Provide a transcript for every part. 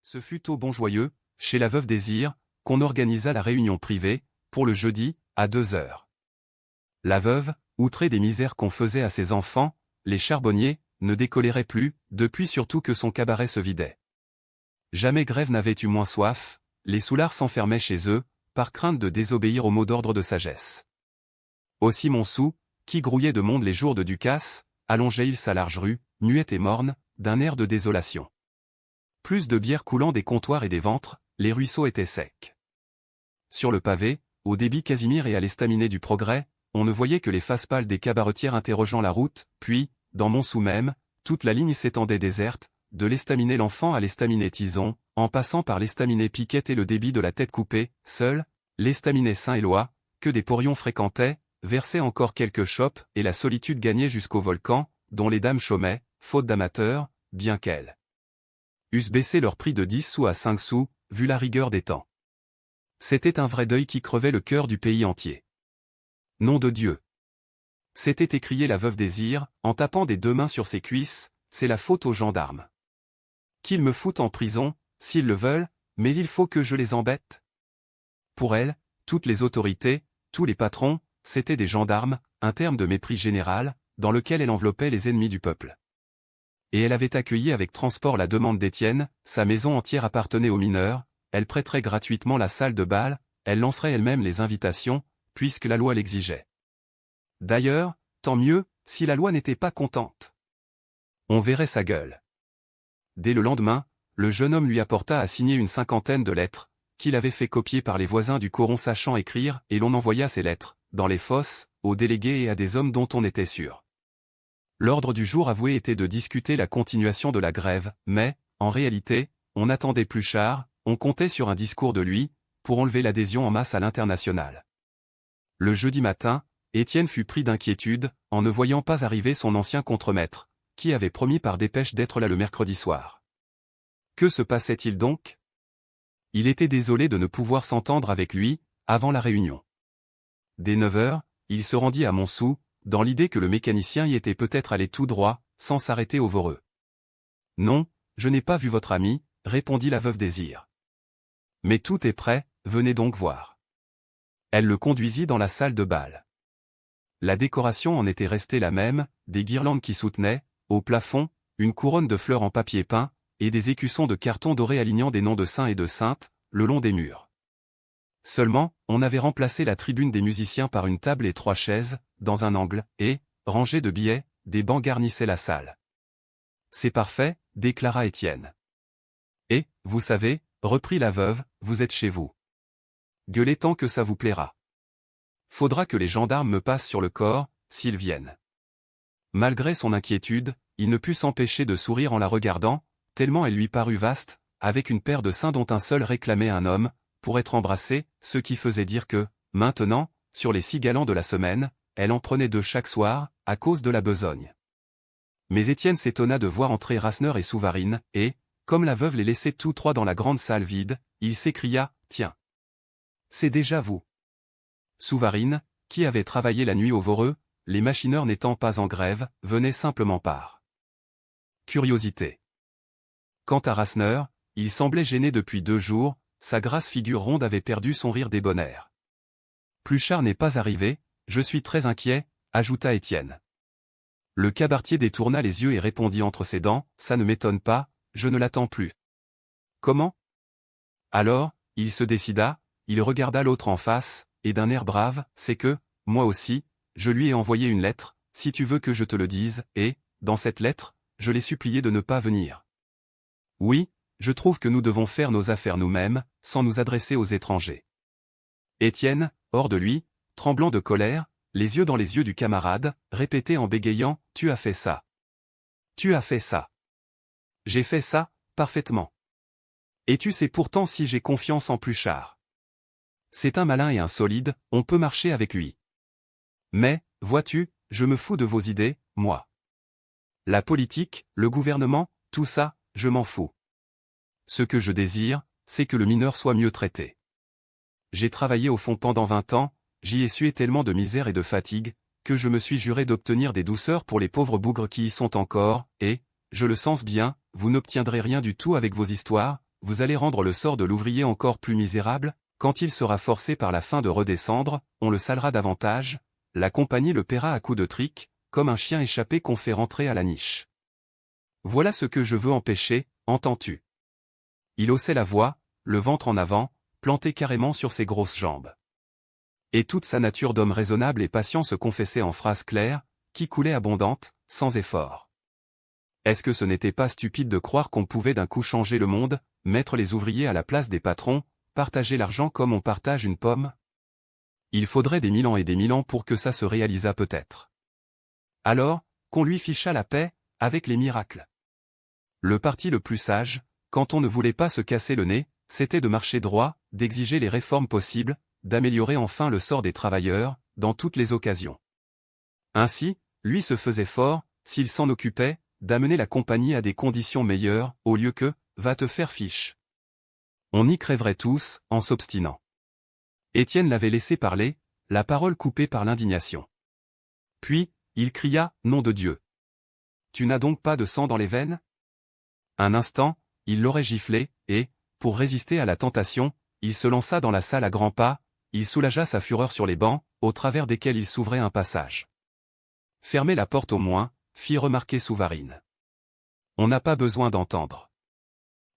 Ce fut au Bon Joyeux, chez la veuve Désir, qu'on organisa la réunion privée, pour le jeudi, à 2 heures. La veuve, outrée des misères qu'on faisait à ses enfants, les charbonniers, ne décolérait plus, depuis surtout que son cabaret se vidait. Jamais Grève n'avait eu moins soif, les soulards s'enfermaient chez eux, par crainte de désobéir au mot d'ordre de sagesse. Aussi Montsou, qui grouillait de monde les jours de Ducasse, allongeait-il sa large rue, muette et morne, d'un air de désolation. Plus de bière coulant des comptoirs et des ventres, les ruisseaux étaient secs. Sur le pavé, au débit Casimir et à l'estaminet du Progrès, on ne voyait que les faces pâles des cabaretières interrogeant la route, puis, dans Montsou même, toute la ligne s'étendait déserte, de l'estaminet L'Enfant à l'estaminet Tison, en passant par l'estaminet Piquette et le débit de la Tête Coupée, seul, l'estaminet Saint-Éloi, que des porions fréquentaient, versait encore quelques chopes et la solitude gagnait jusqu'au volcan, dont les dames chômaient, faute d'amateurs, bien qu'elles eussent baissé leur prix de 10 sous à 5 sous, vu la rigueur des temps. C'était un vrai deuil qui crevait le cœur du pays entier. Nom de Dieu! S'était écriée la veuve Désir, en tapant des 2 mains sur ses cuisses, c'est la faute aux gendarmes. Qu'ils me foutent en prison, s'ils le veulent, mais il faut que je les embête. Pour elle, toutes les autorités, tous les patrons, c'étaient des gendarmes, un terme de mépris général, dans lequel elle enveloppait les ennemis du peuple. Et elle avait accueilli avec transport la demande d'Étienne, sa maison entière appartenait aux mineurs, elle prêterait gratuitement la salle de bal, elle lancerait elle-même les invitations, puisque la loi l'exigeait. D'ailleurs, tant mieux, si la loi n'était pas contente. On verrait sa gueule. Dès le lendemain, le jeune homme lui apporta à signer une 50aine de lettres, qu'il avait fait copier par les voisins du coron sachant écrire, et l'on envoya ces lettres, dans les fosses, aux délégués et à des hommes dont on était sûr. L'ordre du jour avoué était de discuter la continuation de la grève, mais, en réalité, on attendait Pluchart, on comptait sur un discours de lui, pour enlever l'adhésion en masse à l'Internationale. Le jeudi matin, Étienne fut pris d'inquiétude, en ne voyant pas arriver son ancien contremaître, qui avait promis par dépêche d'être là le mercredi soir. Que se passait-il donc? Il était désolé de ne pouvoir s'entendre avec lui, avant la réunion. Dès 9 heures, il se rendit à Montsou, dans l'idée que le mécanicien y était peut-être allé tout droit, sans s'arrêter au Voreux. « Non, je n'ai pas vu votre ami, » répondit la veuve Désir. « Mais tout est prêt, venez donc voir. » Elle le conduisit dans la salle de bal. La décoration en était restée la même, des guirlandes qui soutenaient, au plafond, une couronne de fleurs en papier peint, et des écussons de carton doré alignant des noms de saints et de saintes, le long des murs. Seulement, on avait remplacé la tribune des musiciens par une table et 3 chaises, dans un angle, et, rangés de billets, des bancs garnissaient la salle. « C'est parfait, » déclara Étienne. « Et, vous savez, » reprit la veuve, « vous êtes chez vous. Gueulez tant que ça vous plaira. Faudra que les gendarmes me passent sur le corps, s'ils viennent. » Malgré son inquiétude, il ne put s'empêcher de sourire en la regardant, tellement elle lui parut vaste, avec une paire de seins dont un seul réclamait un homme, pour être embrassé, ce qui faisait dire que, maintenant, sur les 6 galants de la semaine, elle en prenait 2 chaque soir, à cause de la besogne. Mais Étienne s'étonna de voir entrer Rasseneur et Souvarine, et, comme la veuve les laissait tous 3 dans la grande salle vide, il s'écria, « Tiens! C'est déjà vous. » Souvarine, qui avait travaillé la nuit au Voreux, les machineurs n'étant pas en grève, venait simplement par curiosité. Quant à Rasseneur, il semblait gêné depuis 2 jours, sa grasse figure ronde avait perdu son rire débonnaire. « Pluchart n'est pas arrivé, je suis très inquiet, » ajouta Étienne. Le cabaretier détourna les yeux et répondit entre ses dents, « Ça ne m'étonne pas, je ne l'attends plus. » « Comment ?» Alors, il se décida, il regarda l'autre en face, et d'un air brave, « C'est que, moi aussi, je lui ai envoyé une lettre, si tu veux que je te le dise, et, dans cette lettre, je l'ai supplié de ne pas venir. Oui, je trouve que nous devons faire nos affaires nous-mêmes, sans nous adresser aux étrangers. » Étienne, hors de lui, tremblant de colère, les yeux dans les yeux du camarade, répétait en bégayant, « Tu as fait ça. Tu as fait ça. J'ai fait ça, parfaitement. Et tu sais pourtant si j'ai confiance en Pluchart. C'est un malin et un solide, on peut marcher avec lui. Mais, vois-tu, je me fous de vos idées, moi. La politique, le gouvernement, tout ça, je m'en fous. Ce que je désire, c'est que le mineur soit mieux traité. J'ai travaillé au fond pendant 20 ans, j'y ai sué tellement de misère et de fatigue, que je me suis juré d'obtenir des douceurs pour les pauvres bougres qui y sont encore, et, je le sens bien, vous n'obtiendrez rien du tout avec vos histoires, vous allez rendre le sort de l'ouvrier encore plus misérable, quand il sera forcé par la faim de redescendre, on le salera davantage, la compagnie le paiera à coups de trique, comme un chien échappé qu'on fait rentrer à la niche. Voilà ce que je veux empêcher, entends-tu? Il haussait la voix, le ventre en avant, planté carrément sur ses grosses jambes. Et toute sa nature d'homme raisonnable et patient se confessait en phrases claires, qui coulaient abondantes, sans effort. Est-ce que ce n'était pas stupide de croire qu'on pouvait d'un coup changer le monde, mettre les ouvriers à la place des patrons, partager l'argent comme on partage une pomme? Il faudrait des 1000 ans et des 1000 ans pour que ça se réalisât peut-être. Alors, qu'on lui fichât la paix, avec les miracles. Le parti le plus sage, quand on ne voulait pas se casser le nez, c'était de marcher droit, d'exiger les réformes possibles, d'améliorer enfin le sort des travailleurs, dans toutes les occasions. Ainsi, lui se faisait fort, s'il s'en occupait, d'amener la compagnie à des conditions meilleures, au lieu que, va te faire fiche. On y crèverait tous, en s'obstinant. Étienne l'avait laissé parler, la parole coupée par l'indignation. Puis, il cria, nom de Dieu. Tu n'as donc pas de sang dans les veines? Un instant, il l'aurait giflé, et, pour résister à la tentation, il se lança dans la salle à grands pas, il soulagea sa fureur sur les bancs, au travers desquels il s'ouvrait un passage. Fermez la porte au moins, fit remarquer Souvarine. On n'a pas besoin d'entendre.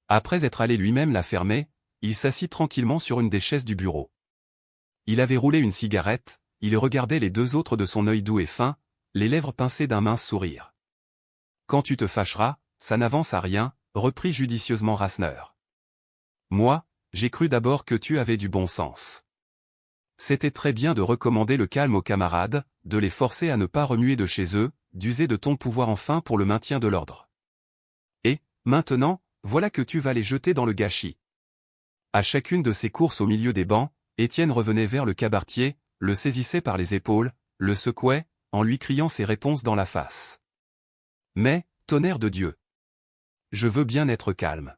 Après être allé lui-même la fermer, il s'assit tranquillement sur une des chaises du bureau. Il avait roulé une cigarette, il regardait les deux autres de son œil doux et fin, les lèvres pincées d'un mince sourire. Quand tu te fâcheras, ça n'avance à rien, reprit judicieusement Rasseneur. Moi, j'ai cru d'abord que tu avais du bon sens. C'était très bien de recommander le calme aux camarades, de les forcer à ne pas remuer de chez eux, d'user de ton pouvoir enfin pour le maintien de l'ordre. Et, maintenant, voilà que tu vas les jeter dans le gâchis. À chacune de ses courses au milieu des bancs, Étienne revenait vers le cabaretier, le saisissait par les épaules, le secouait, en lui criant ses réponses dans la face. Mais, tonnerre de Dieu! Je veux bien être calme.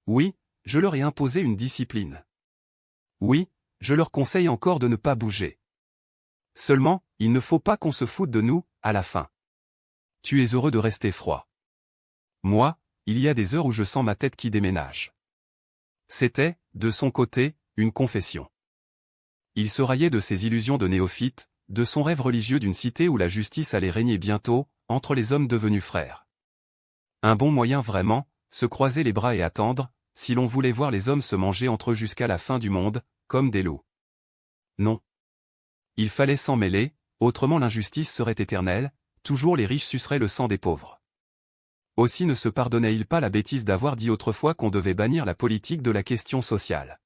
Oui, je leur ai imposé une discipline. Oui, je leur conseille encore de ne pas bouger. Seulement, il ne faut pas qu'on se foute de nous, à la fin. Tu es heureux de rester froid. Moi, il y a des heures où je sens ma tête qui déménage. C'était, de son côté, une confession. Il se raillait de ses illusions de néophyte, de son rêve religieux d'une cité où la justice allait régner bientôt, entre les hommes devenus frères. Un bon moyen vraiment, se croiser les bras et attendre, si l'on voulait voir les hommes se manger entre eux jusqu'à la fin du monde, comme des loups. Non. Il fallait s'en mêler, autrement l'injustice serait éternelle, toujours les riches suceraient le sang des pauvres. Aussi ne se pardonnait-il pas la bêtise d'avoir dit autrefois qu'on devait bannir la politique de la question sociale.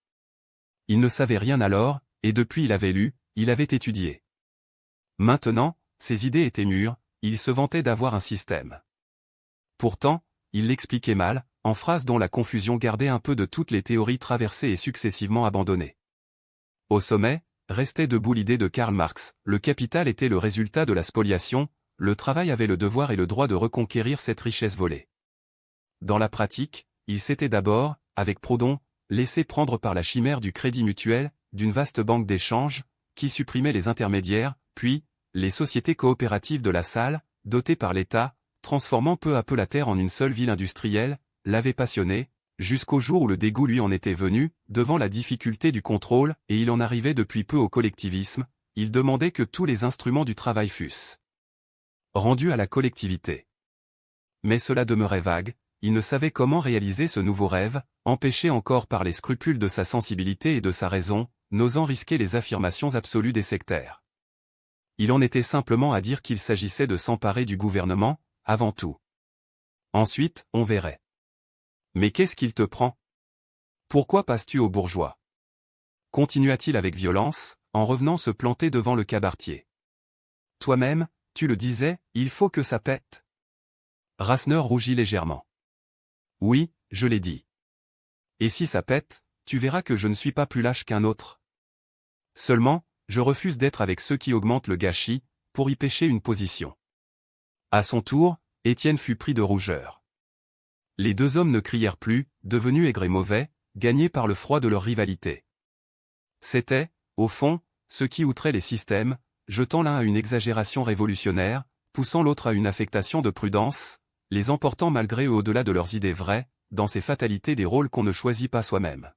Il ne savait rien alors, et depuis il avait lu, il avait étudié. Maintenant, ses idées étaient mûres, il se vantait d'avoir un système. Pourtant, il l'expliquait mal, en phrases dont la confusion gardait un peu de toutes les théories traversées et successivement abandonnées. Au sommet, restait debout l'idée de Karl Marx, le capital était le résultat de la spoliation, le travail avait le devoir et le droit de reconquérir cette richesse volée. Dans la pratique, il s'était d'abord, avec Proudhon, laissé prendre par la chimère du crédit mutuel, d'une vaste banque d'échange, qui supprimait les intermédiaires, puis, les sociétés coopératives de la salle, dotées par l'État, transformant peu à peu la terre en une seule ville industrielle, l'avait passionné, jusqu'au jour où le dégoût lui en était venu, devant la difficulté du contrôle, et il en arrivait depuis peu au collectivisme, il demandait que tous les instruments du travail fussent rendus à la collectivité. Mais cela demeurait vague, il ne savait comment réaliser ce nouveau rêve, empêché encore par les scrupules de sa sensibilité et de sa raison, n'osant risquer les affirmations absolues des sectaires. Il en était simplement à dire qu'il s'agissait de s'emparer du gouvernement, avant tout. Ensuite, on verrait. Mais qu'est-ce qu'il te prend? Pourquoi passes-tu aux bourgeois? Continua-t-il avec violence, en revenant se planter devant le cabaretier. Toi-même, tu le disais, il faut que ça pète. Rasseneur rougit légèrement. Oui, je l'ai dit. Et si ça pète, tu verras que je ne suis pas plus lâche qu'un autre. Seulement, je refuse d'être avec ceux qui augmentent le gâchis, pour y pêcher une position. À son tour, Étienne fut pris de rougeur. Les deux hommes ne crièrent plus, devenus aigres et mauvais, gagnés par le froid de leur rivalité. C'était, au fond, ceux qui outraient les systèmes, jetant l'un à une exagération révolutionnaire, poussant l'autre à une affectation de prudence, les emportant malgré eux au-delà de leurs idées vraies, dans ces fatalités des rôles qu'on ne choisit pas soi-même.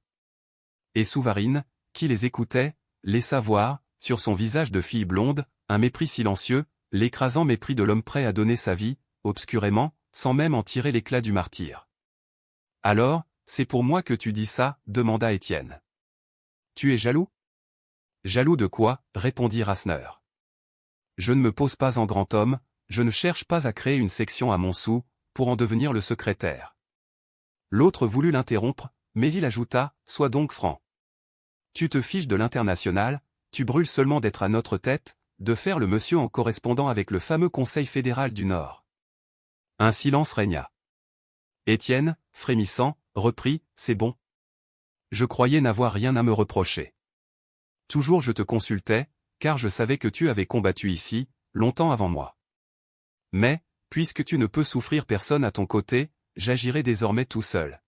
Et Souvarine, qui les écoutait, laissa voir, sur son visage de fille blonde, un mépris silencieux, l'écrasant mépris de l'homme prêt à donner sa vie, obscurément, sans même en tirer l'éclat du martyr. « Alors, c'est pour moi que tu dis ça ?» demanda Étienne. « Tu es jaloux ?»« Jaloux de quoi ?» répondit Rasseneur. « Je ne me pose pas en grand homme, je ne cherche pas à créer une section à Montsou, pour en devenir le secrétaire. » L'autre voulut l'interrompre, mais il ajouta, « Sois donc franc. Tu te fiches de l'Internationale, tu brûles seulement d'être à notre tête, de faire le monsieur en correspondant avec le fameux Conseil fédéral du Nord. » Un silence régna. Étienne, frémissant, reprit, « C'est bon. Je croyais n'avoir rien à me reprocher. Toujours je te consultais, car je savais que tu avais combattu ici, longtemps avant moi. Mais, puisque tu ne peux souffrir personne à ton côté, j'agirai désormais tout seul.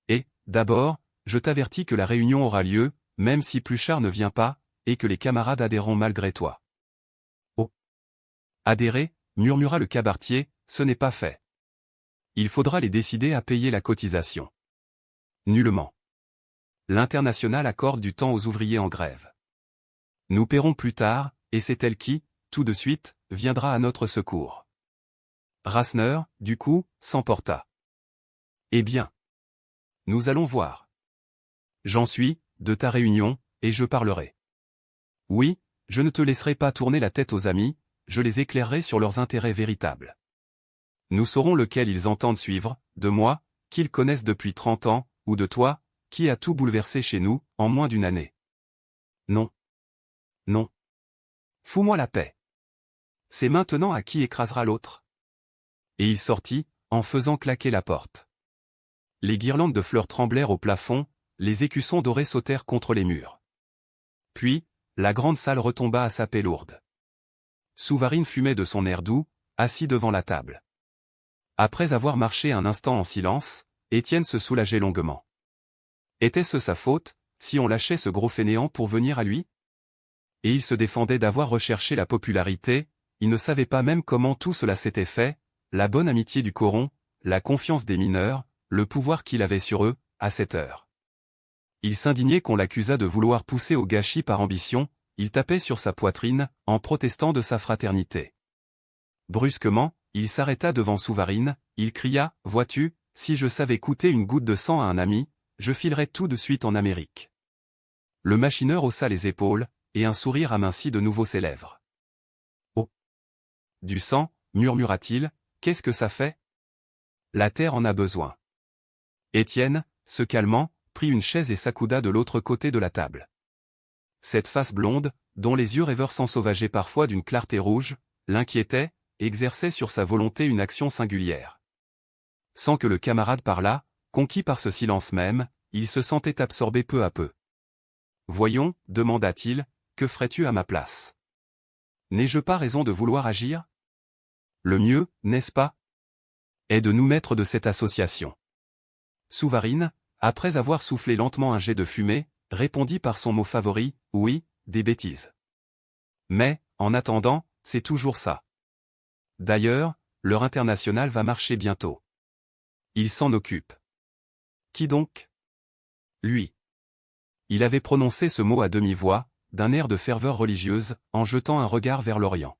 Et, d'abord, je t'avertis que la réunion aura lieu, même si Pluchart ne vient pas, et que les camarades adhéreront malgré toi. » « Oh ! Adhérer » murmura le cabaretier, « ce n'est pas fait. Il faudra les décider à payer la cotisation. » « Nullement. L'Internationale accorde du temps aux ouvriers en grève. Nous paierons plus tard, et c'est elle qui, tout de suite, viendra à notre secours. » Rasseneur, du coup, s'emporta. « Eh bien. Nous allons voir. J'en suis, de ta réunion, et je parlerai. Oui, je ne te laisserai pas tourner la tête aux amis, je les éclairerai sur leurs intérêts véritables. Nous saurons lequel ils entendent suivre, de moi, qu'ils connaissent depuis 30 ans, ou de toi, qui a tout bouleversé chez nous, en moins d'une année. Non. Non. Fous-moi la paix. C'est maintenant à qui écrasera l'autre. » Et il sortit, en faisant claquer la porte. Les guirlandes de fleurs tremblèrent au plafond, les écussons dorés sautèrent contre les murs. Puis, la grande salle retomba à sa paix lourde. Souvarine fumait de son air doux, assis devant la table. Après avoir marché un instant en silence, Étienne se soulageait longuement. Était-ce sa faute, si on lâchait ce gros fainéant pour venir à lui? Et il se défendait d'avoir recherché la popularité, il ne savait pas même comment tout cela s'était fait, la bonne amitié du coron, la confiance des mineurs, le pouvoir qu'il avait sur eux, à cette heure. Il s'indignait qu'on l'accusât de vouloir pousser au gâchis par ambition, il tapait sur sa poitrine, en protestant de sa fraternité. Brusquement, il s'arrêta devant Souvarine, il cria, « Vois-tu, si je savais coûter une goutte de sang à un ami, je filerais tout de suite en Amérique. » Le machineur haussa les épaules, et un sourire amincit de nouveau ses lèvres. « Oh ! Du sang, murmura-t-il, qu'est-ce que ça fait? La terre en a besoin. » Étienne, se calmant, prit une chaise et s'accouda de l'autre côté de la table. Cette face blonde, dont les yeux rêveurs s'ensauvageaient parfois d'une clarté rouge, l'inquiétait, exerçait sur sa volonté une action singulière. Sans que le camarade parlât, conquis par ce silence même, il se sentait absorbé peu à peu. « Voyons, demanda-t-il, que ferais-tu à ma place? N'ai-je pas raison de vouloir agir? Le mieux, n'est-ce pas, est de nous mettre de cette association. » Souvarine, après avoir soufflé lentement un jet de fumée, répondit par son mot favori, « Oui, des bêtises. Mais, en attendant, c'est toujours ça. D'ailleurs, leur international va marcher bientôt. Il s'en occupe. » Qui donc? Lui. Il avait prononcé ce mot à demi-voix, d'un air de ferveur religieuse, en jetant un regard vers l'Orient.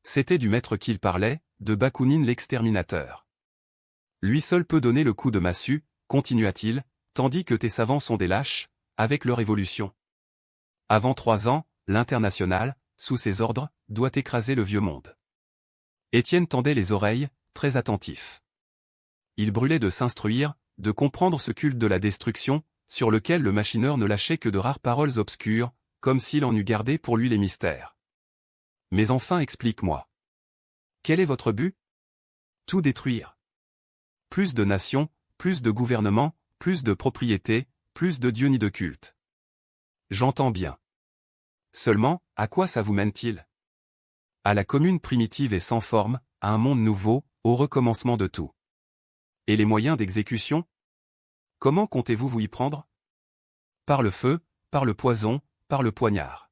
C'était du maître qu'il parlait, de Bakounine l'exterminateur. Lui seul peut donner le coup de massue, continua-t-il, tandis que tes savants sont des lâches, avec leur évolution. Avant 3 ans, l'Internationale, sous ses ordres, doit écraser le vieux monde. Étienne tendait les oreilles, très attentif. Il brûlait de s'instruire, de comprendre ce culte de la destruction, sur lequel le machineur ne lâchait que de rares paroles obscures, comme s'il en eût gardé pour lui les mystères. « Mais enfin explique-moi. Quel est votre but? Tout détruire. Plus de nations, plus de gouvernements, plus de propriétés, plus de dieux ni de culte. J'entends bien. Seulement, à quoi ça vous mène-t-il? À la commune primitive et sans forme, à un monde nouveau, au recommencement de tout. Et les moyens d'exécution? Comment comptez-vous vous y prendre? Par le feu, par le poison, par le poignard.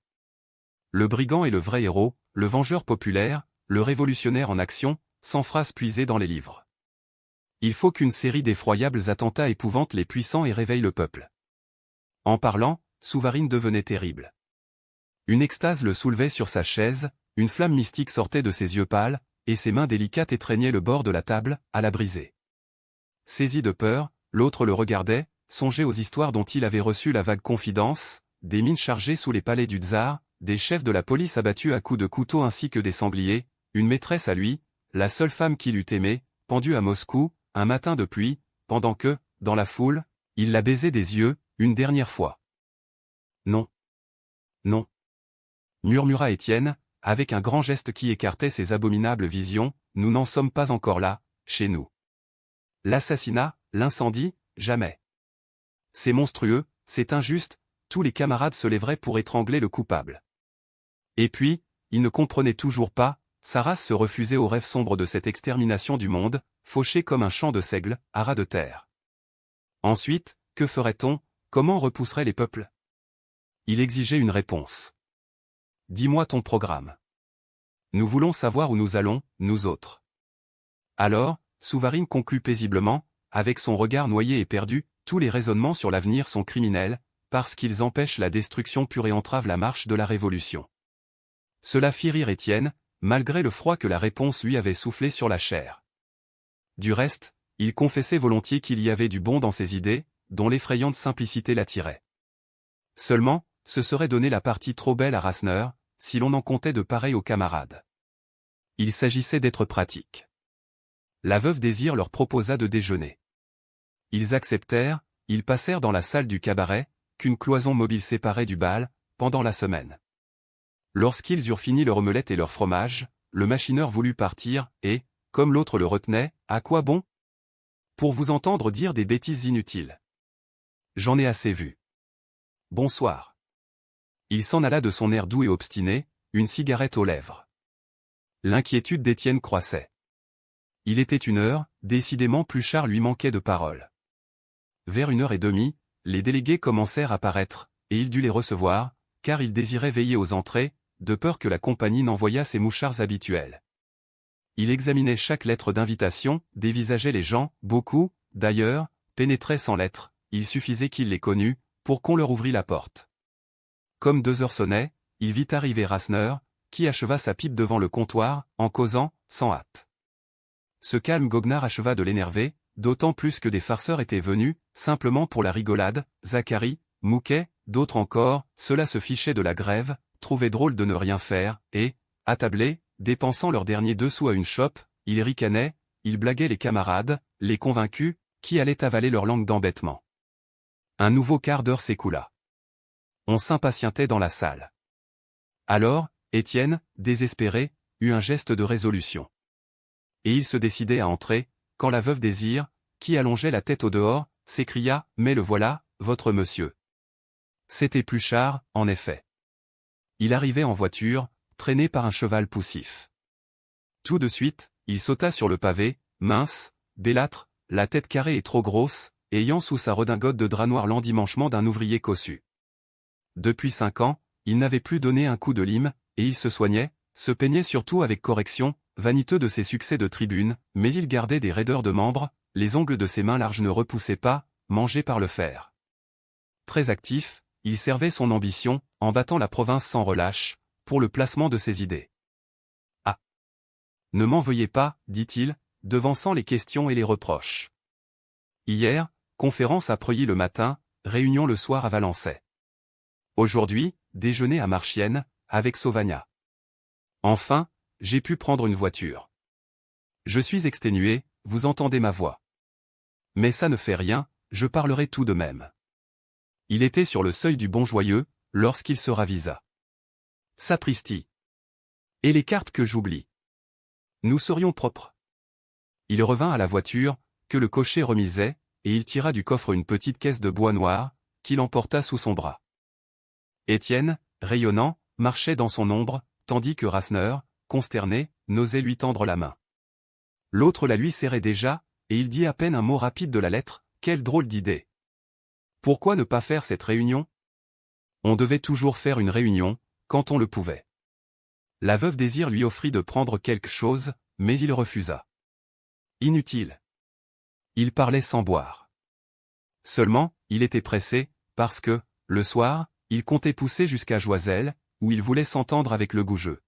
Le brigand est le vrai héros, le vengeur populaire, le révolutionnaire en action, sans phrase puisée dans les livres. Il faut qu'une série d'effroyables attentats épouvante les puissants et réveille le peuple. En parlant, Souvarine devenait terrible. Une extase le soulevait sur sa chaise, une flamme mystique sortait de ses yeux pâles, et ses mains délicates étreignaient le bord de la table, à la briser. Saisi de peur, l'autre le regardait, songeait aux histoires dont il avait reçu la vague confidence, des mines chargées sous les palais du tsar, des chefs de la police abattus à coups de couteau ainsi que des sangliers, une maîtresse à lui, la seule femme qu'il eût aimée, pendue à Moscou, un matin de pluie, pendant que, dans la foule, il la baisait des yeux, une dernière fois. Non. Non. Murmura Étienne, avec un grand geste qui écartait ces abominables visions, nous n'en sommes pas encore là, chez nous. L'assassinat, l'incendie, jamais. C'est monstrueux, c'est injuste, tous les camarades se lèveraient pour étrangler le coupable. Et puis, il ne comprenait toujours pas, sa race se refusait au rêve sombre de cette extermination du monde, fauché comme un champ de seigle, à ras de terre. Ensuite, que ferait-on, comment repousserait les peuples? Il exigeait une réponse. Dis-moi ton programme. Nous voulons savoir où nous allons, nous autres. Alors, Souvarine conclut paisiblement, avec son regard noyé et perdu, tous les raisonnements sur l'avenir sont criminels, parce qu'ils empêchent la destruction pure et entravent la marche de la révolution. Cela fit rire Étienne, malgré le froid que la réponse lui avait soufflé sur la chair. Du reste, il confessait volontiers qu'il y avait du bon dans ses idées, dont l'effrayante simplicité l'attirait. Seulement, ce serait donner la partie trop belle à Rasseneur, si l'on en comptait de pareils aux camarades. Il s'agissait d'être pratique. La veuve Désir leur proposa de déjeuner. Ils acceptèrent, ils passèrent dans la salle du cabaret, qu'une cloison mobile séparait du bal, pendant la semaine. Lorsqu'ils eurent fini leur omelette et leur fromage, le machineur voulut partir, et, comme l'autre le retenait, à quoi bon? Pour vous entendre dire des bêtises inutiles. J'en ai assez vu. Bonsoir. Il s'en alla de son air doux et obstiné, une cigarette aux lèvres. L'inquiétude d'Étienne croissait. Il était 1h, décidément Pluchart lui manquait de parole. Vers 1h30, les délégués commencèrent à paraître, et il dut les recevoir, car il désirait veiller aux entrées, de peur que la compagnie n'envoyât ses mouchards habituels. Il examinait chaque lettre d'invitation, dévisageait les gens, beaucoup, d'ailleurs, pénétraient sans lettres, il suffisait qu'il les connût, pour qu'on leur ouvrît la porte. Comme 2 heures sonnaient, il vit arriver Rasseneur, qui acheva sa pipe devant le comptoir, en causant, sans hâte. Ce calme goguenard acheva de l'énerver, d'autant plus que des farceurs étaient venus, simplement pour la rigolade, Zacharie, Mouquet, d'autres encore, ceux-là se fichaient de la grève, trouvaient drôle de ne rien faire, et, attablés, dépensant leurs derniers 2 sous à une chope, ils ricanaient, ils blaguaient les camarades, les convaincus, qui allaient avaler leur langue d'embêtement. Un nouveau quart d'heure s'écoula. On s'impatientait dans la salle. Alors, Étienne, désespéré, eut un geste de résolution. Et il se décidait à entrer, quand la veuve Désir, qui allongeait la tête au dehors, s'écria « Mais le voilà, votre monsieur !» C'était Pluchart, en effet. Il arrivait en voiture, traîné par un cheval poussif. Tout de suite, il sauta sur le pavé, mince, bellâtre, la tête carrée et trop grosse, ayant sous sa redingote de drap noir l'endimanchement d'un ouvrier cossu. Depuis 5 ans, il n'avait plus donné un coup de lime, et il se soignait, se peignait surtout avec correction, vaniteux de ses succès de tribune, mais il gardait des raideurs de membres, les ongles de ses mains larges ne repoussaient pas, mangés par le fer. Très actif, il servait son ambition, en battant la province sans relâche, pour le placement de ses idées. « Ah! Ne m'en veuillez pas, dit-il, devançant les questions et les reproches. Hier, conférence à Preuilly le matin, réunion le soir à Valençay. Aujourd'hui, déjeuner à Marchiennes, avec Sauvagnat. Enfin, j'ai pu prendre une voiture. Je suis exténué, vous entendez ma voix. Mais ça ne fait rien, je parlerai tout de même. » Il était sur le seuil du Bon Joyeux, lorsqu'il se ravisa. Sapristi. Et les cartes que j'oublie. Nous serions propres. Il revint à la voiture, que le cocher remisait, et il tira du coffre une petite caisse de bois noir, qu'il emporta sous son bras. Étienne, rayonnant, marchait dans son ombre, tandis que Rasseneur, consterné, n'osait lui tendre la main. L'autre la lui serrait déjà, et il dit à peine un mot rapide de la lettre, quelle drôle d'idée. Pourquoi ne pas faire cette réunion? On devait toujours faire une réunion, quand on le pouvait. La veuve Désir lui offrit de prendre quelque chose, mais il refusa. Inutile. Il parlait sans boire. Seulement, il était pressé, parce que, le soir, il comptait pousser jusqu'à Joiselle, où il voulait s'entendre avec le Goujeux.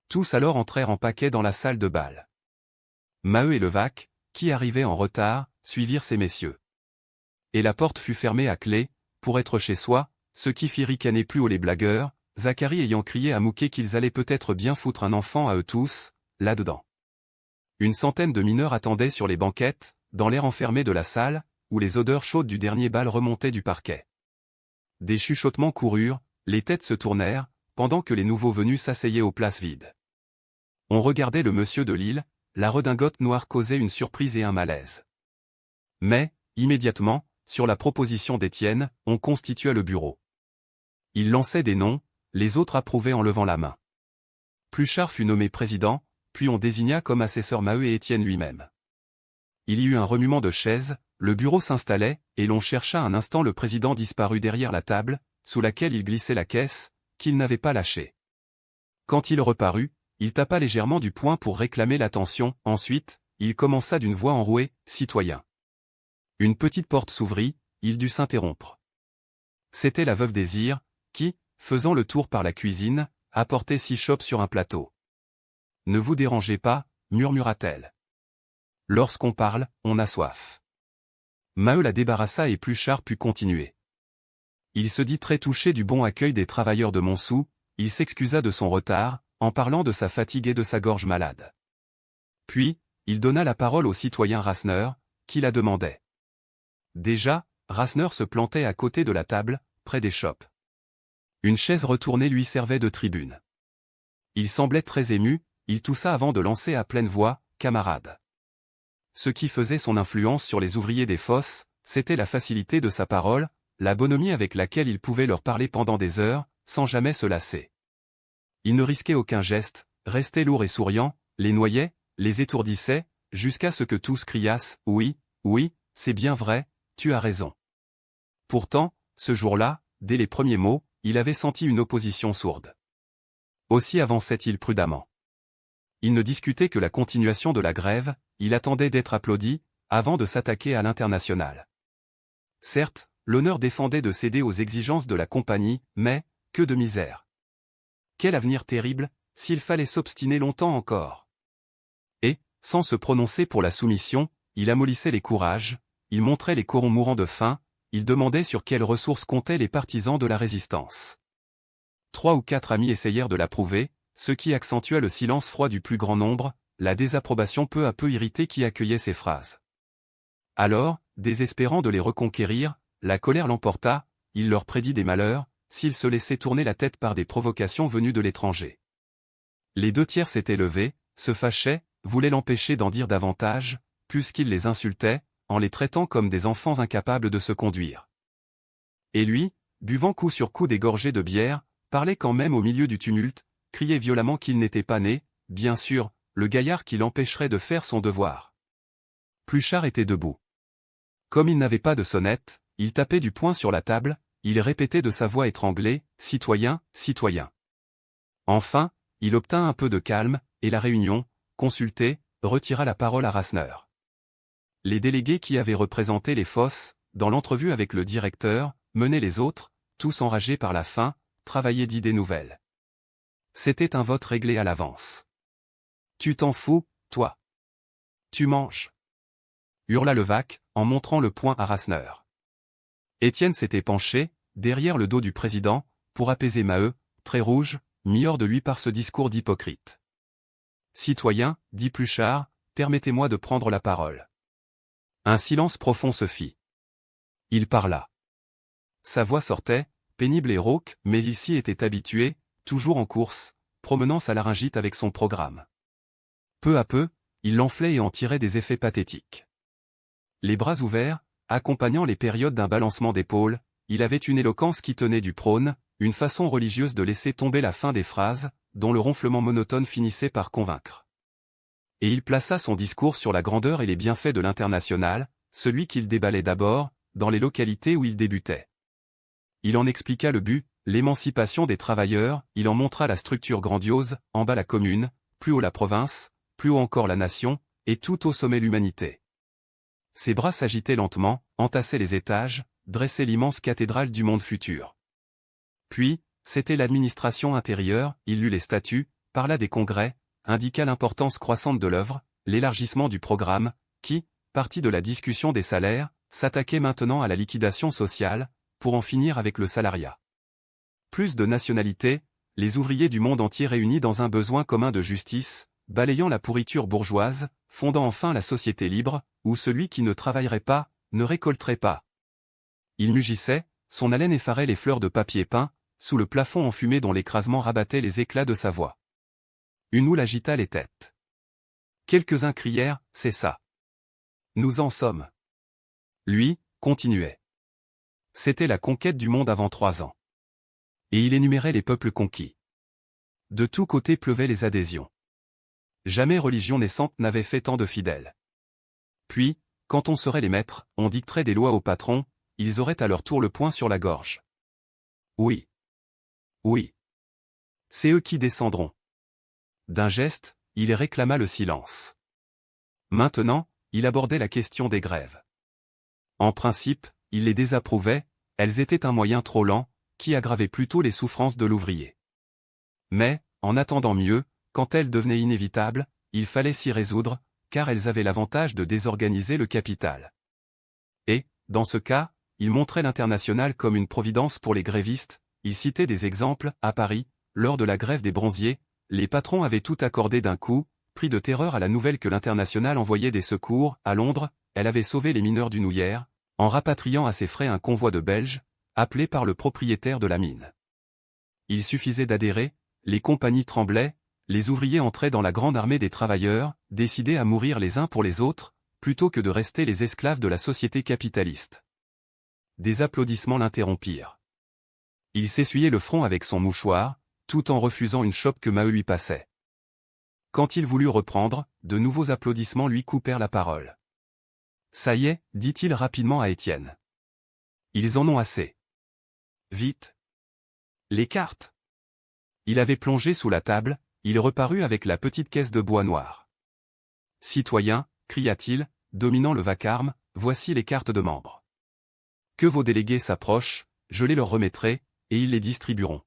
Tous alors entrèrent en paquet dans la salle de bal. Maheu et Levaque, qui arrivaient en retard, suivirent ces messieurs. Et la porte fut fermée à clé, pour être chez soi, ce qui fit ricaner plus haut les blagueurs, Zacharie ayant crié à Mouquet qu'ils allaient peut-être bien foutre un enfant à eux tous, là-dedans. Une centaine de mineurs attendaient sur les banquettes, dans l'air enfermé de la salle, où les odeurs chaudes du dernier bal remontaient du parquet. Des chuchotements coururent, les têtes se tournèrent, pendant que les nouveaux venus s'asseyaient aux places vides. On regardait le monsieur de Lille, la redingote noire causait une surprise et un malaise. Mais, immédiatement, sur la proposition d'Étienne, on constitua le bureau. Il lançait des noms, les autres approuvaient en levant la main. Pluchart fut nommé président, puis on désigna comme assesseur Maheu et Étienne lui-même. Il y eut un remuement de chaises, le bureau s'installait, et l'on chercha un instant le président disparu derrière la table, sous laquelle il glissait la caisse, qu'il n'avait pas lâchée. Quand il reparut, il tapa légèrement du poing pour réclamer l'attention, ensuite, il commença d'une voix enrouée, « Citoyen ». Une petite porte s'ouvrit, il dut s'interrompre. C'était la veuve Désir, qui, faisant le tour par la cuisine, apportait 6 chopes sur un plateau. « Ne vous dérangez pas », murmura-t-elle. « Lorsqu'on parle, on a soif. » Maheu la débarrassa et Pluchart put continuer. Il se dit très touché du bon accueil des travailleurs de Montsou, il s'excusa de son retard, en parlant de sa fatigue et de sa gorge malade. Puis, il donna la parole au citoyen Rasseneur, qui la demandait. Déjà, Rasseneur se plantait à côté de la table, près des chopes. Une chaise retournée lui servait de tribune. Il semblait très ému, il toussa avant de lancer à pleine voix, « Camarades ». Ce qui faisait son influence sur les ouvriers des fosses, c'était la facilité de sa parole, la bonhomie avec laquelle il pouvait leur parler pendant des heures, sans jamais se lasser. Il ne risquait aucun geste, restait lourd et souriant, les noyait, les étourdissait, jusqu'à ce que tous criassent « Oui, oui, c'est bien vrai, tu as raison ». Pourtant, ce jour-là, dès les premiers mots, il avait senti une opposition sourde. Aussi avançait-il prudemment. Il ne discutait que la continuation de la grève, il attendait d'être applaudi, avant de s'attaquer à l'international. Certes, l'honneur défendait de céder aux exigences de la compagnie, mais, que de misère. Quel avenir terrible, s'il fallait s'obstiner longtemps encore. Et, sans se prononcer pour la soumission, il amollissait les courages, il montrait les corons mourants de faim, il demandait sur quelles ressources comptaient les partisans de la résistance. 3 ou 4 amis essayèrent de l'approuver, ce qui accentua le silence froid du plus grand nombre, la désapprobation peu à peu irritée qui accueillait ces phrases. Alors, désespérant de les reconquérir, la colère l'emporta, il leur prédit des malheurs, s'ils se laissaient tourner la tête par des provocations venues de l'étranger. Les 2/3 s'étaient levés, se fâchaient, voulaient l'empêcher d'en dire davantage, puisqu'il les insultait, en les traitant comme des enfants incapables de se conduire. Et lui, buvant coup sur coup des gorgées de bière, parlait quand même au milieu du tumulte, criait violemment qu'il n'était pas né, bien sûr, le gaillard qui l'empêcherait de faire son devoir. Pluchart était debout. Comme il n'avait pas de sonnette, il tapait du poing sur la table, il répétait de sa voix étranglée, « Citoyen, citoyen ». Enfin, il obtint un peu de calme, et la réunion, consultée, retira la parole à Rasseneur. Les délégués qui avaient représenté les fosses, dans l'entrevue avec le directeur, menaient les autres, tous enragés par la faim, travaillaient d'idées nouvelles. C'était un vote réglé à l'avance. « Tu t'en fous, toi. Tu manges » hurla Levaque, en montrant le poing à Rasseneur. Étienne s'était penché, derrière le dos du président, pour apaiser Maheu, très rouge, mis hors de lui par ce discours d'hypocrite. « Citoyen, dit Pluchart, permettez-moi de prendre la parole. » Un silence profond se fit. Il parla. Sa voix sortait, pénible et rauque, mais il s'y était habitué, toujours en course, promenant sa laryngite avec son programme. Peu à peu, il l'enflait et en tirait des effets pathétiques. Les bras ouverts, accompagnant les périodes d'un balancement d'épaules, il avait une éloquence qui tenait du prône, une façon religieuse de laisser tomber la fin des phrases, dont le ronflement monotone finissait par convaincre. Et il plaça son discours sur la grandeur et les bienfaits de l'international, celui qu'il déballait d'abord, dans les localités où il débutait. Il en expliqua le but, l'émancipation des travailleurs, il en montra la structure grandiose, en bas la commune, plus haut la province, plus haut encore la nation, et tout au sommet l'humanité. Ses bras s'agitaient lentement, entassaient les étages, dressaient l'immense cathédrale du monde futur. Puis, c'était l'administration intérieure, il lut les statuts, parla des congrès, indiqua l'importance croissante de l'œuvre, l'élargissement du programme, qui, parti de la discussion des salaires, s'attaquait maintenant à la liquidation sociale, pour en finir avec le salariat. Plus de nationalité, les ouvriers du monde entier réunis dans un besoin commun de justice, balayant la pourriture bourgeoise, fondant enfin la société libre, où celui qui ne travaillerait pas, ne récolterait pas. Il mugissait, son haleine effarait les fleurs de papier peint, sous le plafond enfumé dont l'écrasement rabattait les éclats de sa voix. Une houle agita les têtes. Quelques-uns crièrent, « C'est ça. Nous en sommes. » Lui, continuait. C'était la conquête du monde avant 3 ans. Et il énumérait les peuples conquis. De tous côtés pleuvaient les adhésions. Jamais religion naissante n'avait fait tant de fidèles. Puis, quand on serait les maîtres, on dicterait des lois aux patrons, ils auraient à leur tour le poing sur la gorge. Oui. Oui. C'est eux qui descendront. D'un geste, il réclama le silence. Maintenant, il abordait la question des grèves. En principe, il les désapprouvait, elles étaient un moyen trop lent, qui aggravait plutôt les souffrances de l'ouvrier. Mais, en attendant mieux, quand elles devenaient inévitables, il fallait s'y résoudre, car elles avaient l'avantage de désorganiser le capital. Et, dans ce cas, il montrait l'Internationale comme une providence pour les grévistes, il citait des exemples, à Paris, lors de la grève des bronziers, les patrons avaient tout accordé d'un coup, pris de terreur à la nouvelle que l'Internationale envoyait des secours, à Londres, elle avait sauvé les mineurs du Nouillère, en rapatriant à ses frais un convoi de Belges, appelé par le propriétaire de la mine. Il suffisait d'adhérer, les compagnies tremblaient, les ouvriers entraient dans la grande armée des travailleurs, décidés à mourir les uns pour les autres, plutôt que de rester les esclaves de la société capitaliste. Des applaudissements l'interrompirent. Il s'essuyait le front avec son mouchoir, tout en refusant une chope que Maheu lui passait. Quand il voulut reprendre, de nouveaux applaudissements lui coupèrent la parole. « Ça y est, dit-il rapidement à Étienne. Ils en ont assez. Vite. Les cartes. » Il avait plongé sous la table, il reparut avec la petite caisse de bois noir. « Citoyens, cria-t-il, dominant le vacarme, voici les cartes de membres. Que vos délégués s'approchent, je les leur remettrai, et ils les distribueront.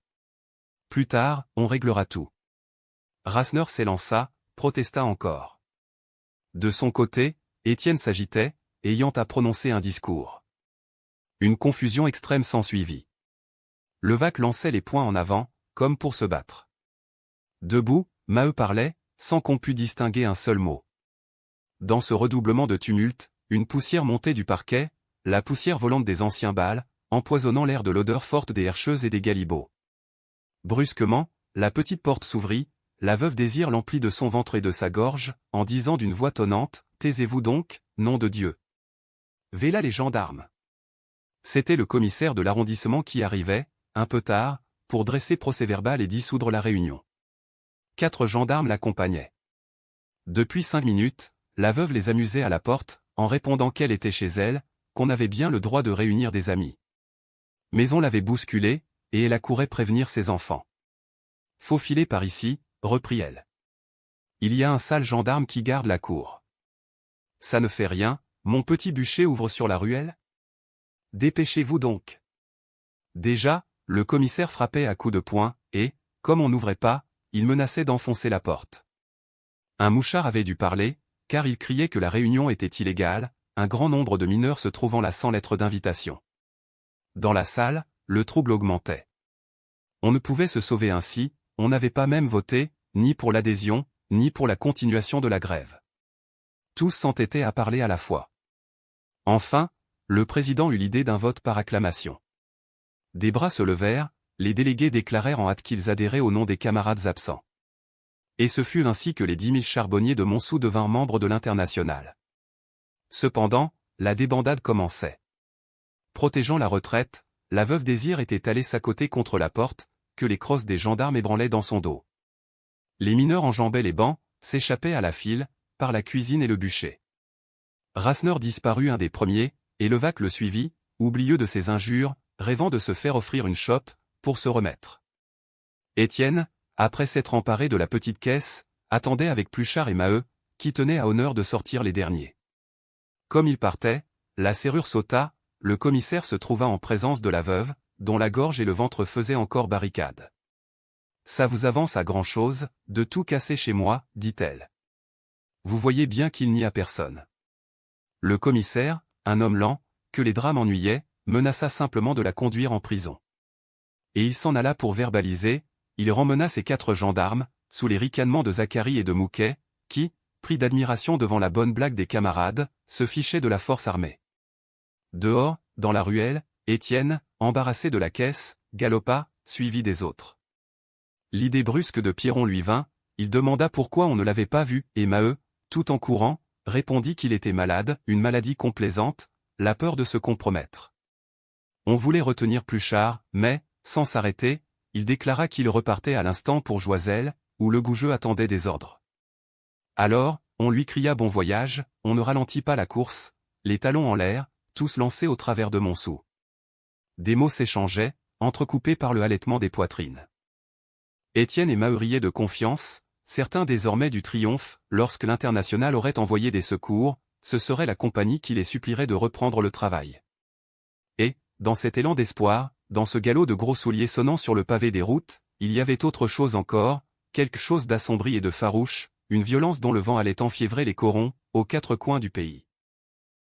Plus tard, on réglera tout. » Rasseneur s'élança, protesta encore. De son côté, Étienne s'agitait, ayant à prononcer un discours. Une confusion extrême s'ensuivit. Levaque lançait les poings en avant, comme pour se battre. Debout, Maheu parlait, sans qu'on pût distinguer un seul mot. Dans ce redoublement de tumulte, une poussière montait du parquet, la poussière volante des anciens bals, empoisonnant l'air de l'odeur forte des herscheuses et des galibots. Brusquement, la petite porte s'ouvrit, la veuve Désir l'emplit de son ventre et de sa gorge, en disant d'une voix tonnante, « Taisez-vous donc, nom de Dieu. V'là les gendarmes. » C'était le commissaire de l'arrondissement qui arrivait, un peu tard, pour dresser procès-verbal et dissoudre la réunion. 4 gendarmes l'accompagnaient. Depuis 5 minutes, la veuve les amusait à la porte, en répondant qu'elle était chez elle, qu'on avait bien le droit de réunir des amis. Mais on l'avait bousculée, et elle accourait prévenir ses enfants. « Faut filer par ici, reprit-elle. Il y a un sale gendarme qui garde la cour. Ça ne fait rien, mon petit bûcher ouvre sur la ruelle. Dépêchez-vous donc. » Déjà, le commissaire frappait à coups de poing, et, comme on n'ouvrait pas, il menaçait d'enfoncer la porte. Un mouchard avait dû parler, car il criait que la réunion était illégale, un grand nombre de mineurs se trouvant là sans lettre d'invitation. Dans la salle, le trouble augmentait. On ne pouvait se sauver ainsi, on n'avait pas même voté, ni pour l'adhésion, ni pour la continuation de la grève. Tous s'entêtaient à parler à la fois. Enfin, le président eut l'idée d'un vote par acclamation. Des bras se levèrent, les délégués déclarèrent en hâte qu'ils adhéraient au nom des camarades absents. Et ce fut ainsi que les 10 000 charbonniers de Montsou devinrent membres de l'Internationale. Cependant, la débandade commençait. Protégeant la retraite, la veuve Désir était allée s'accoter contre la porte, que les crosses des gendarmes ébranlaient dans son dos. Les mineurs enjambaient les bancs, s'échappaient à la file, par la cuisine et le bûcher. Rasseneur disparut un des premiers, et Levaque le suivit, oublieux de ses injures, rêvant de se faire offrir une chope, pour se remettre. Étienne, après s'être emparé de la petite caisse, attendait avec Pluchart et Maheu, qui tenaient à honneur de sortir les derniers. Comme il partait, la serrure sauta, le commissaire se trouva en présence de la veuve, dont la gorge et le ventre faisaient encore barricade. « Ça vous avance à grand-chose, de tout casser chez moi, dit-elle. Vous voyez bien qu'il n'y a personne. » Le commissaire, un homme lent, que les drames ennuyaient, menaça simplement de la conduire en prison. Et il s'en alla pour verbaliser, il remmena ses 4 gendarmes, sous les ricanements de Zacharie et de Mouquet, qui, pris d'admiration devant la bonne blague des camarades, se fichaient de la force armée. Dehors, dans la ruelle, Étienne, embarrassé de la caisse, galopa, suivi des autres. L'idée brusque de Pierron lui vint, il demanda pourquoi on ne l'avait pas vu, et Maheu, tout en courant, répondit qu'il était malade, une maladie complaisante, la peur de se compromettre. On voulait retenir Pluchart, mais, sans s'arrêter, il déclara qu'il repartait à l'instant pour Joiselle, où le goujeux attendait des ordres. Alors, on lui cria bon voyage, on ne ralentit pas la course, les talons en l'air, tous lancés au travers de Montsou. Des mots s'échangeaient, entrecoupés par le halètement des poitrines. Étienne et Maheu riaient de confiance, certains désormais du triomphe, lorsque l'Internationale aurait envoyé des secours, ce serait la compagnie qui les supplierait de reprendre le travail. Et, dans cet élan d'espoir, dans ce galop de gros souliers sonnant sur le pavé des routes, il y avait autre chose encore, quelque chose d'assombri et de farouche, une violence dont le vent allait enfiévrer les corons, aux 4 coins du pays.